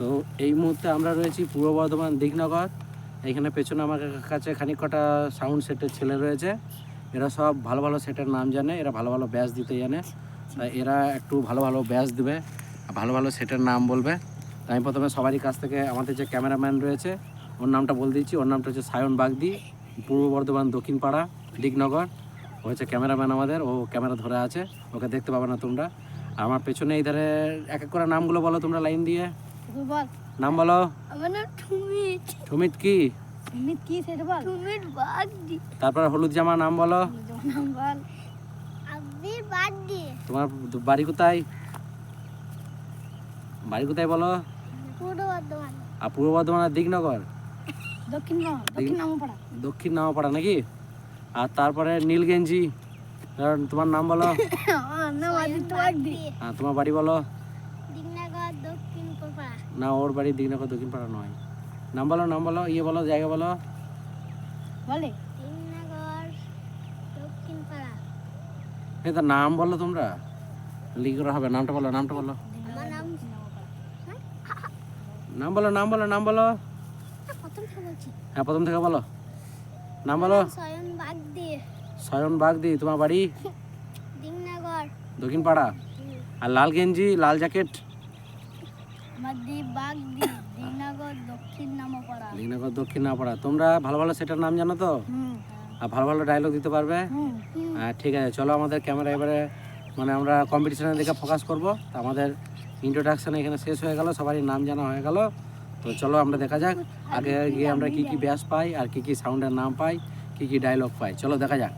তো এই মুহূর্তে আমরা রয়েছি পূর্ব বর্ধমান দিকনগর। এখানে পেছনে আমার কাছে খানিক কটা সাউন্ড সেটের ছেলে রয়েছে। এরা সব ভালো ভালো সেটের নাম জানে, এরা ভালো ভালো ব্যাস দিতে জানে। তাই এরা একটু ভালো ভালো ব্যাস দেবে, ভালো ভালো সেটের নাম বলবে। তাই আমি প্রথমে সবারই কাছ থেকে আমাদের যে ক্যামেরাম্যান রয়েছে ওর নামটা বলে দিচ্ছি। ওর নামটা হচ্ছে সায়ন বাগদি, পূর্ব বর্ধমান দক্ষিণ পাড়া দিকনগর। ও হচ্ছে ক্যামেরাম্যান আমাদের, ও ক্যামেরা ধরে আছে, ওকে দেখতে পাবে না তোমরা। আর আমার পেছনে এই ধারে এক এক করে নামগুলো বলো তোমরা লাইন দিয়ে। বল নাম বলো। আমার নাম ঠুমিত। সুমিত কি? ঠুমিত কি সেটা বল। ঠুমিত বাগদি। তারপর হলুদ জামা নাম বলো। নাম বল আব্বির বাগদি। তোমার বাড়ি কোথায়? বাড়ি কোথায় বলো? পূর্ব বর্ধমান। আর পূর্ব বর্ধমানের দিকনগর, দক্ষিণ নামপাড়া। দক্ষিণ নামাপাড়া নাকি? আর তারপরে নীলগেঞ্জি, তোমার নাম বলো। আমার নাম আদিত্য বাগদি। হ্যাঁ, তোমার বাড়ি বলো। দিকনগর দক্ষিণ পাড়া। না, ওর বাড়ি দিকনগর দক্ষিণ পাড়া নয়। নাম বলো, নাম বলো, ইয়ে বলো, জায়গা বলো। বলে দিকনগর দক্ষিণ পাড়া। এই তো নাম বলো তোমরা, লিখে হবে। নামটা বলো, নামটা বলো। আমার নাম নাম বলো, নাম বলো, নাম বলো। প্রথম থেকে বলছি। হ্যাঁ, প্রথম থেকে বলো। নাম বলো। সায়ন বাগদি। সায়ন বাগদি। তোমার বাড়ি দিকনগর দক্ষিণ পাড়া। আর লাল গেঞ্জি, লাল জ্যাকেট। মাদি বাগদি। দিকনগর দক্ষিণ নামপাড়া। দিকনগর দক্ষিণ নামাপাড়া। তোমরা ভালো ভালো সেটার নাম জানো তো? আর ভালো ভালো ডায়লগ দিতে পারবে? হ্যাঁ, ঠিক আছে। চলো আমাদের ক্যামেরা এবারে মানে আমরা কম্পিটিশনের দিকে ফোকাস করব। আমাদের ইন্ট্রোডাকশান এখানে শেষ হয়ে গেল, সবারই নাম জানা হয়ে গেল। তো চলো আমরা দেখা যাক আগে গিয়ে আমরা কী কী ব্যাস পাই আর কী কী সাউন্ডের নাম পাই, কী কী ডায়লগ পাই। চলো দেখা যাক।